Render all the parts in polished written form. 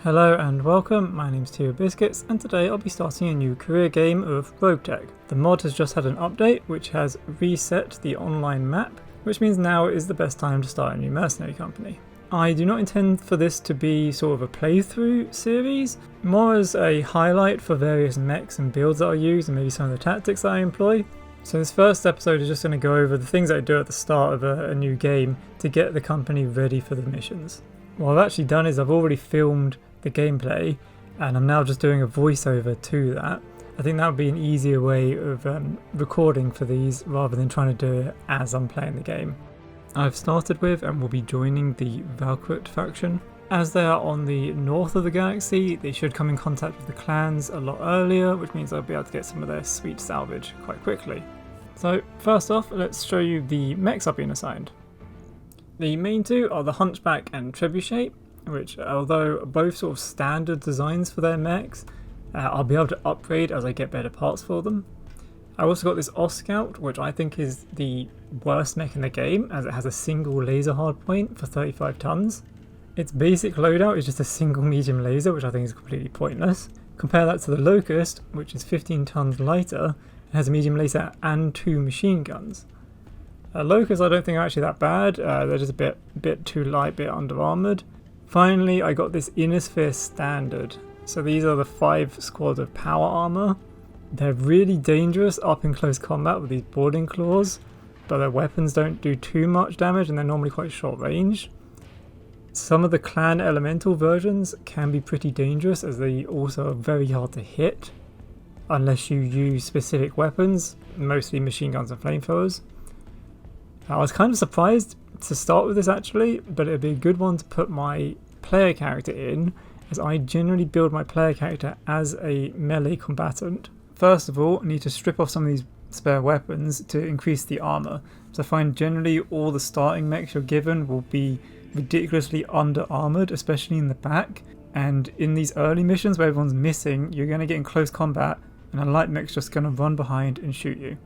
Hello and welcome, my name's Biscuits and today I'll be starting a new career game of Roguetech. The mod has just had an update which has reset the online map, which means now is the best time to start a new mercenary company. I do not intend for this to be sort of a playthrough series, more as a highlight for various mechs and builds that I use and maybe some of the tactics that I employ. So this first episode is just going to go over the things that I do at the start of a new game to get the company ready for the missions. What I've actually done is I've already filmed the gameplay and I'm now just doing a voiceover to that. I think that would be an easier way of recording for these rather than trying to do it as I'm playing the game. I've started with and will be joining the Valkyrie faction. As they are on the north of the galaxy, they should come in contact with the clans a lot earlier, which means I'll be able to get some of their sweet salvage quite quickly. So first off, let's show you the mechs I've been assigned. The main two are the Hunchback and Trebuchet, which, although both sort of standard designs for their mechs, I'll be able to upgrade as I get better parts for them. I also got this Oscout, which I think is the worst mech in the game, as it has a single laser hardpoint for 35 tons. Its basic loadout is just a single medium laser, which I think is completely pointless. Compare that to the Locust, which is 15 tons lighter, and has a medium laser and 2 machine guns. Locusts I don't think are actually that bad, they're just a bit too light, bit under armoured. Finally, I got this Innisphere Standard. So these are the 5 squads of power armor. They're really dangerous up in close combat with these boarding claws, but their weapons don't do too much damage and they're normally quite short range. Some of the clan elemental versions can be pretty dangerous as they also are very hard to hit unless you use specific weapons, mostly machine guns and flamethrowers. I was kind of surprised to start with this actually, but it'd be a good one to put my player character in, as I generally build my player character as a melee combatant. First of all, I need to strip off some of these spare weapons to increase the armor. So I find generally all the starting mechs you're given will be ridiculously under armored, especially in the back, and in these early missions where everyone's missing, you're going to get in close combat and a light mech's just going to run behind and shoot you.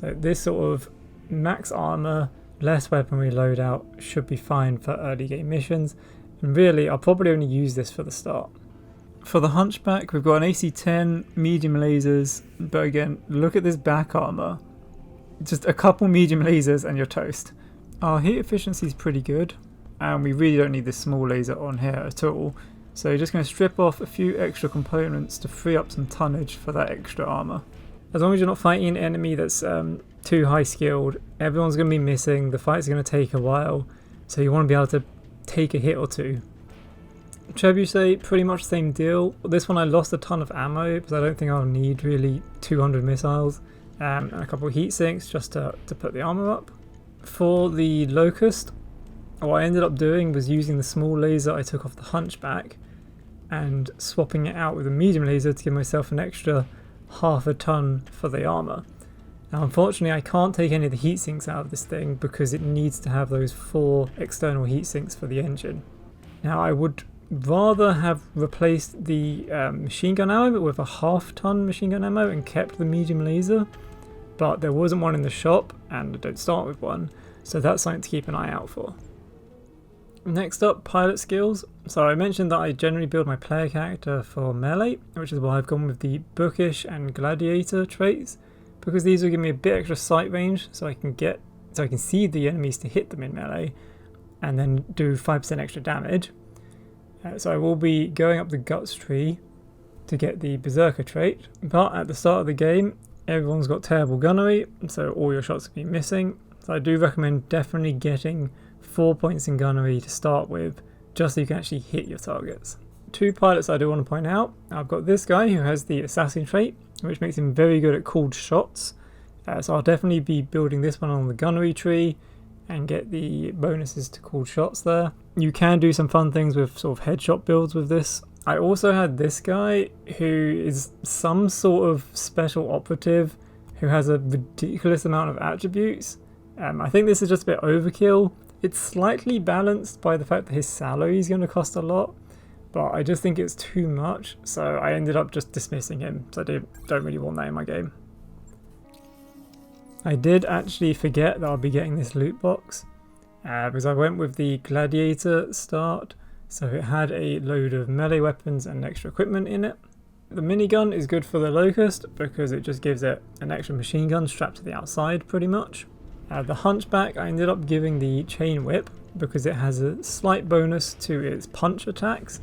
So this sort of max armor, less weaponry loadout should be fine for early game missions, and really I'll probably only use this for the start. For the Hunchback, we've got an AC-10, medium lasers, but again, look at this back armor. Just a couple medium lasers and you're toast. Our hit efficiency is pretty good, and we really don't need this small laser on here at all, so you're just going to strip off a few extra components to free up some tonnage for that extra armor. As long as you're not fighting an enemy that's too high skilled, everyone's going to be missing, the fight's going to take a while, so you want to be able to take a hit or two. Trebuchet, pretty much the same deal. This one I lost a ton of ammo because I don't think I'll need really 200 missiles and a couple of heat sinks just to put the armor up. For the Locust, what I ended up doing was using the small laser I took off the Hunchback and swapping it out with a medium laser to give myself an extra half a ton for the armor. Now unfortunately I can't take any of the heat sinks out of this thing because it needs to have those 4 external heat sinks for the engine. Now I would rather have replaced the machine gun ammo with a half-ton machine gun ammo and kept the medium laser, but there wasn't one in the shop and I don't start with one, so that's something to keep an eye out for. Next up, pilot skills. So I mentioned that I generally build my player character for melee, which is why I've gone with the bookish and gladiator traits, because these will give me a bit extra sight range so I can see the enemies to hit them in melee and then do 5% extra damage. So I will be going up the guts tree to get the berserker trait, but at the start of the game everyone's got terrible gunnery, so all your shots will be missing. So I do recommend definitely getting 4 points in gunnery to start with, just so you can actually hit your targets. 2 pilots I do want to point out. I've got this guy who has the assassin trait, which makes him very good at called shots. So I'll definitely be building this one on the gunnery tree and get the bonuses to called shots there. You can do some fun things with sort of headshot builds with this. I also had this guy who is some sort of special operative who has a ridiculous amount of attributes. I think this is just a bit overkill. It's slightly balanced by the fact that his salary is going to cost a lot, but I just think it's too much, so I ended up just dismissing him, so I don't really want that in my game. I did actually forget that I'll be getting this loot box, because I went with the gladiator start, So it had a load of melee weapons and extra equipment in it. The minigun is good for the Locust because it just gives it an extra machine gun strapped to the outside pretty much. The Hunchback I ended up giving the chain whip because it has a slight bonus to its punch attacks,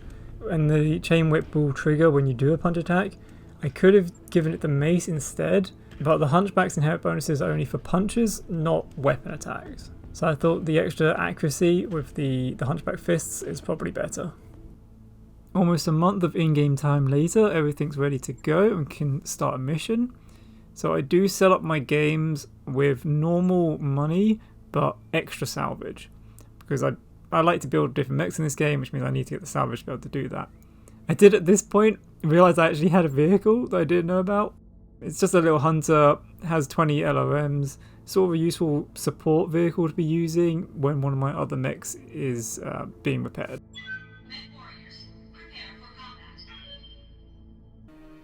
and the chain whip will trigger when you do a punch attack. I could have given it the mace instead, but the Hunchback's inherent bonuses are only for punches, not weapon attacks. So I thought the extra accuracy with the Hunchback fists is probably better. Almost a month of in-game time later, everything's ready to go and can start a mission. So I do sell up my games with normal money, but extra salvage. Because I like to build different mechs in this game, which means I need to get the salvage to be able to do that. I did at this point realise I actually had a vehicle that I didn't know about. It's just a little hunter, has 20 LRMs, sort of a useful support vehicle to be using when one of my other mechs is being repaired.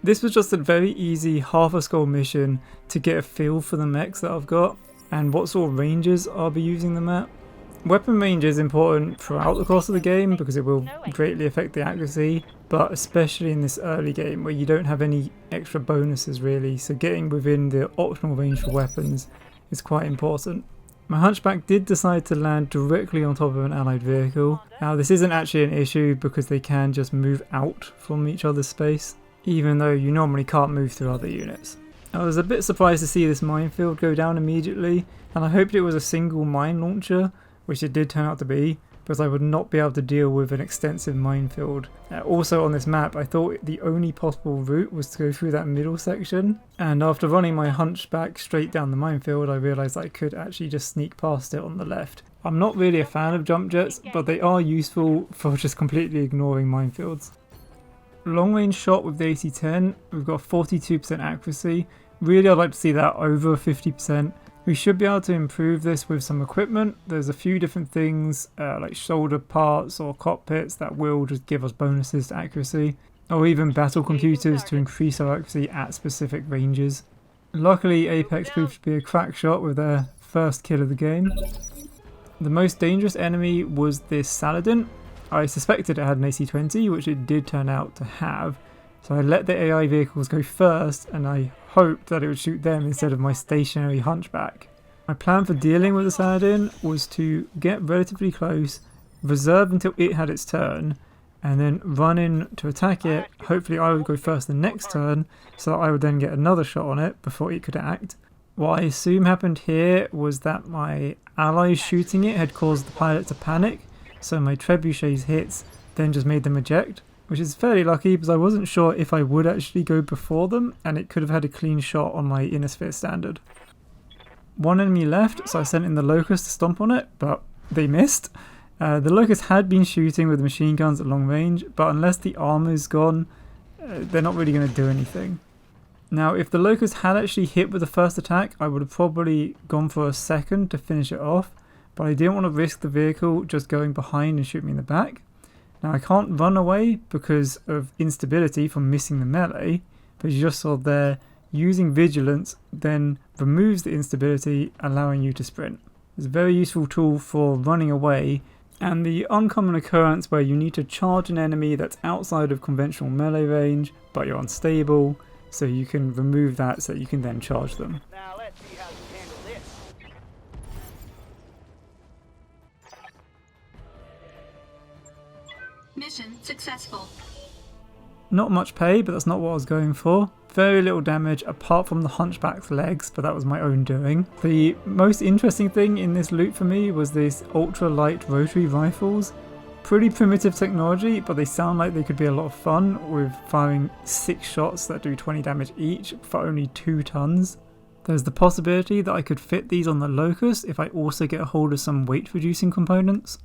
This was just a very easy half a skull mission to get a feel for the mechs that I've got and what sort of ranges I'll be using them at. Weapon range is important throughout the course of the game because it will greatly affect the accuracy, but especially in this early game where you don't have any extra bonuses really, so getting within the optimal range for weapons is quite important. My Hunchback did decide to land directly on top of an allied vehicle. Now this isn't actually an issue because they can just move out from each other's space, even though you normally can't move through other units. I was a bit surprised to see this minefield go down immediately, and I hoped it was a single mine launcher, which it did turn out to be, because I would not be able to deal with an extensive minefield. Also on this map, I thought the only possible route was to go through that middle section, and after running my Hunchback straight down the minefield, I realised I could actually just sneak past it on the left. I'm not really a fan of jump jets, but they are useful for just completely ignoring minefields. Long range shot with the AC-10, we've got 42% accuracy. Really I'd like to see that over 50%. We should be able to improve this with some equipment. There's a few different things like shoulder parts or cockpits that will just give us bonuses to accuracy, or even battle computers to increase our accuracy at specific ranges. Luckily Apex proved to be a crack shot with their first kill of the game. The most dangerous enemy was this Saladin. I suspected it had an AC-20, which it did turn out to have, so I let the AI vehicles go first and I hoped that it would shoot them instead of my stationary Hunchback. My plan for dealing with the Saladin was to get relatively close, reserve until it had its turn, and then run in to attack it. Hopefully I would go first the next turn, so that I would then get another shot on it before it could act. What I assume happened here was that my allies shooting it had caused the pilot to panic, so my trebuchet's hits then just made them eject, which is fairly lucky because I wasn't sure if I would actually go before them and it could have had a clean shot on my inner sphere standard. One enemy left, so I sent in the Locust to stomp on it, but they missed. The Locust had been shooting with machine guns at long range, but unless the armor's gone, they're not really going to do anything. Now if the Locust had actually hit with the first attack, I would have probably gone for a second to finish it off, but I didn't want to risk the vehicle just going behind and shoot me in the back. Now I can't run away because of instability from missing the melee, but you just saw there, using Vigilance then removes the instability, allowing you to sprint. It's a very useful tool for running away, and the uncommon occurrence where you need to charge an enemy that's outside of conventional melee range, but you're unstable, so you can remove that so you can then charge them. Now let's see how you handle this. Mission successful. Not much pay, but that's not what I was going for. Very little damage apart from the Hunchback's legs, but that was my own doing. The most interesting thing in this loot for me was these ultra light rotary rifles. Pretty primitive technology, but they sound like they could be a lot of fun with firing 6 shots that do 20 damage each for only 2 tons. There's the possibility that I could fit these on the Locust if I also get a hold of some weight reducing components.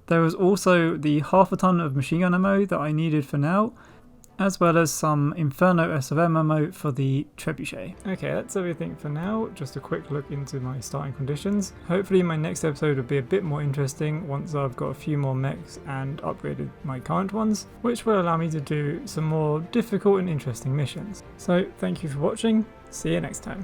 There was also the half a ton of machine gun ammo that I needed for now, as well as some Inferno SRM ammo for the trebuchet. Okay, that's everything for now. Just a quick look into my starting conditions. Hopefully my next episode will be a bit more interesting once I've got a few more mechs and upgraded my current ones, which will allow me to do some more difficult and interesting missions. So thank you for watching, see you next time.